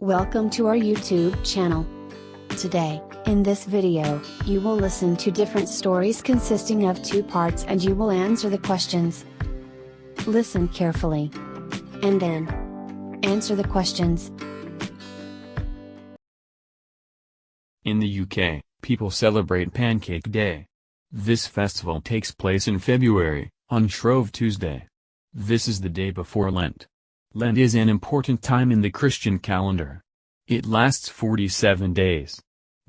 Welcome to our YouTube channel. Today, in this video, you will listen to different stories consisting of 2 parts and you will answer the questions. Listen carefully. And then, answer the questions. In the UK, people celebrate Pancake Day. This festival takes place in February, on Shrove Tuesday. This is the day before Lent. Lent is an important time in the Christian calendar. It lasts 47 days.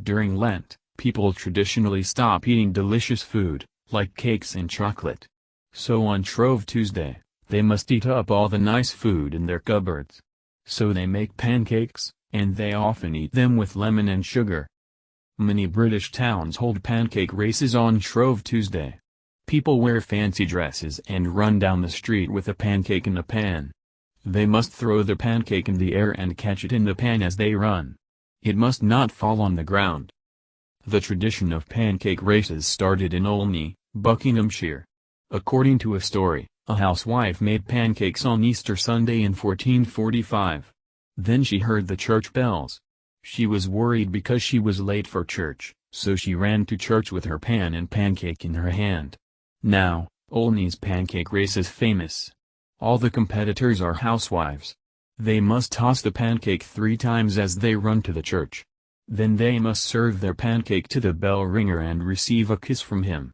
During Lent, people traditionally stop eating delicious food, like cakes and chocolate. So on Shrove Tuesday, they must eat up all the nice food in their cupboards. So they make pancakes, and they often eat them with lemon and sugar. Many British towns hold pancake races on Shrove Tuesday. People wear fancy dresses and run down the street with a pancake in a pan. They must throw the pancake in the air and catch it in the pan as they run. It must not fall on the ground. The tradition of pancake races started in Olney, Buckinghamshire. According to a story, a housewife made pancakes on Easter Sunday in 1445. Then she heard the church bells. She was worried because she was late for church, so she ran to church with her pan and pancake in her hand. Now, Olney's pancake race is famous. All the competitors are housewives. They must toss the pancake 3 times as they run to the church. Then they must serve their pancake to the bell ringer and receive a kiss from him.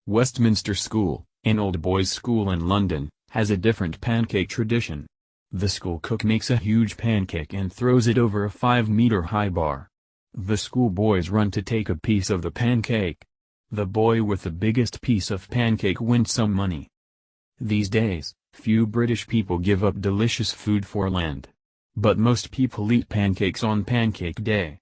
Westminster School, an old boys' school in London, has a different pancake tradition. The school cook makes a huge pancake and throws it over a 5-meter-high bar. The school boys run to take a piece of the pancake. The boy with the biggest piece of pancake wins some money. These days, few British people give up delicious food for Lent. But most people eat pancakes on Pancake Day.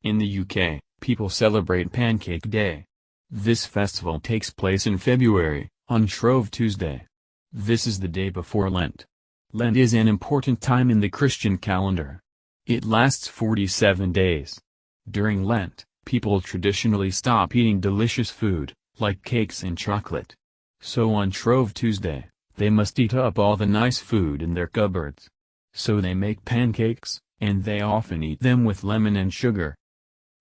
In the UK, people celebrate Pancake Day. This festival takes place in February, on Shrove Tuesday. This is the day before Lent. Lent is an important time in the Christian calendar. It lasts 47 days. During Lent, people traditionally stop eating delicious food, like cakes and chocolate. So on Shrove Tuesday, they must eat up all the nice food in their cupboards. So they make pancakes, and they often eat them with lemon and sugar.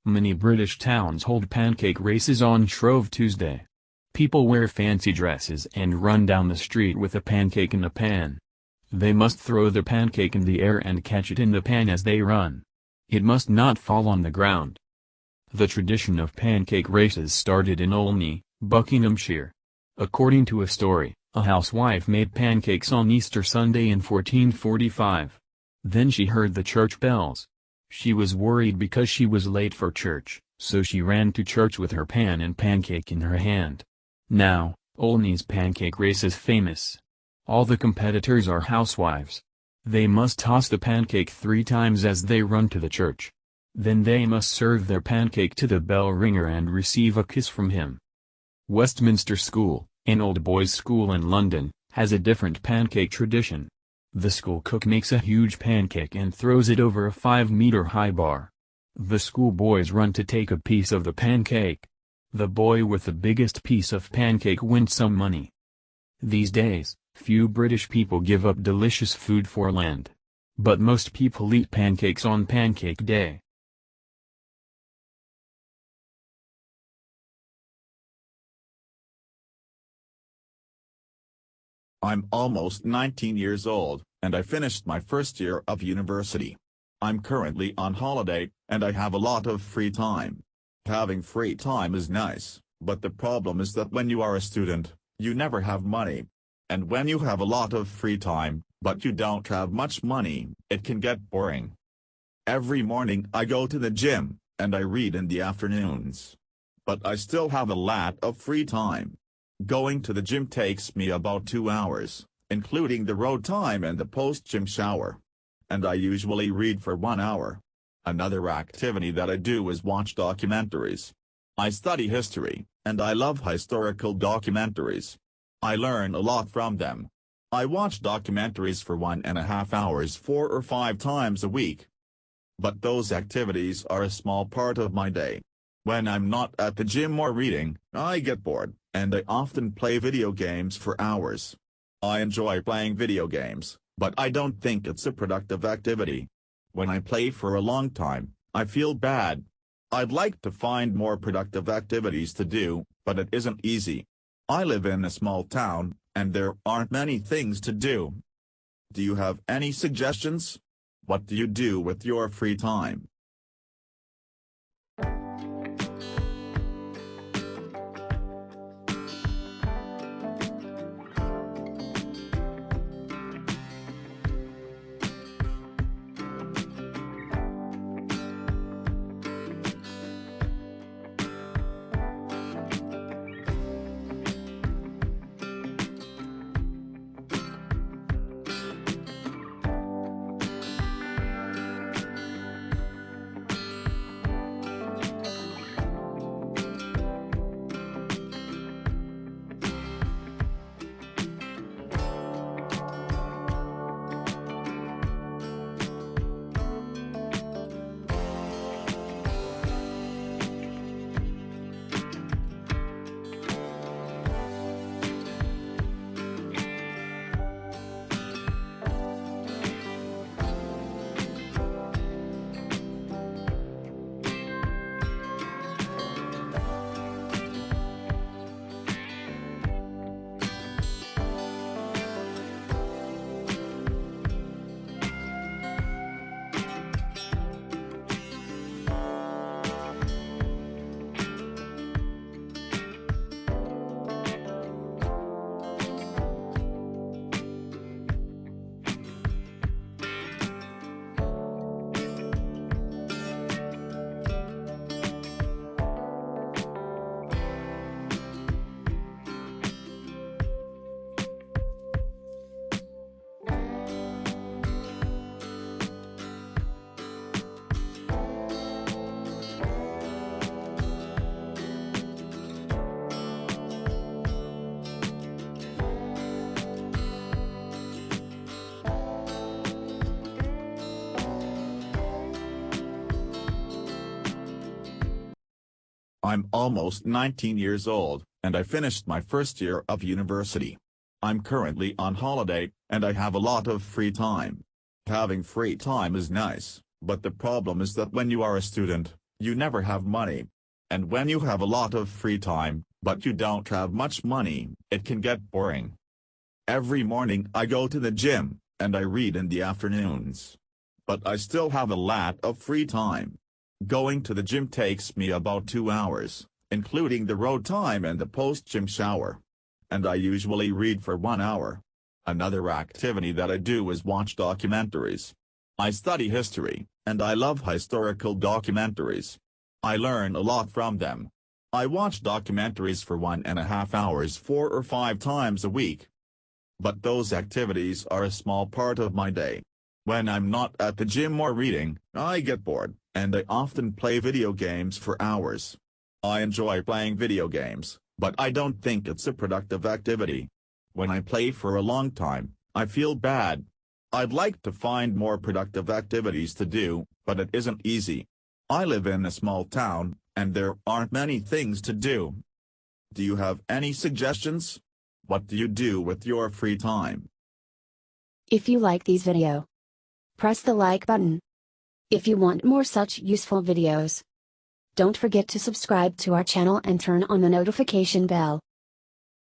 Many British towns hold pancake races on Shrove Tuesday. People wear fancy dresses and run down the street with a pancake in a pan. They must throw the pancake in the air and catch it in the pan as they run. It must not fall on the ground. The tradition of pancake races started in Olney, Buckinghamshire. According to a story, a housewife made pancakes on Easter Sunday in 1445. Then she heard the church bells. She was worried because she was late for church, so she ran to church with her pan and pancake in her hand. Now, Olney's pancake race is famous. All the competitors are housewives. They must toss the pancake 3 times as they run to the church. Then they must serve their pancake to the bell ringer and receive a kiss from him. Westminster School, an old boys' school in London, has a different pancake tradition. The school cook makes a huge pancake and throws it over a 5-meter-high bar. The school boys run to take a piece of the pancake. The boy with the biggest piece of pancake wins some money. These days, few British people give up delicious food for land. But most people eat pancakes on Pancake Day. I'm almost 19 years old, and I finished my first year of university. I'm currently on holiday, and I have a lot of free time. Having free time is nice, but the problem is that when you are a student, you never have money. And when you have a lot of free time, but you don't have much money, it can get boring. Every morning I go to the gym, and I read in the afternoons. But I still have a lot of free time. Going to the gym takes me about 2 hours, including the road time and the post-gym shower. And I usually read for 1 hour. Another activity that I do is watch documentaries. I study history, and I love historical documentaries. I learn a lot from them. I watch documentaries for 1.5 hours 4 or 5 times a week. But those activities are a small part of my day. When I'm not at the gym or reading, I get bored, and I often play video games for hours. I enjoy playing video games, but I don't think it's a productive activity. When I play for a long time, I feel bad. I'd like to find more productive activities to do, but it isn't easy. I live in a small town, and there aren't many things to do. Do you have any suggestions? What do you do with your free time? I'm almost 19 years old, and I finished my first year of university. I'm currently on holiday, and I have a lot of free time. Having free time is nice, but the problem is that when you are a student, you never have money. And when you have a lot of free time, but you don't have much money, it can get boring. Every morning I go to the gym, and I read in the afternoons. But I still have a lot of free time. Going to the gym takes me about 2 hours, including the road time and the post-gym shower. And I usually read for 1 hour. Another activity that I do is watch documentaries. I study history, and I love historical documentaries. I learn a lot from them. I watch documentaries for 1.5 hours 4 or 5 times a week. But those activities are a small part of my day. When I'm not at the gym or reading, I get bored, and I often play video games for hours. I enjoy playing video games, but I don't think it's a productive activity. When I play for a long time, I feel bad. I'd like to find more productive activities to do, but it isn't easy. I live in a small town, and there aren't many things to do. Do you have any suggestions? What do you do with your free time? If you like this video, press the like button. If you want more such useful videos, don't forget to subscribe to our channel and turn on the notification bell.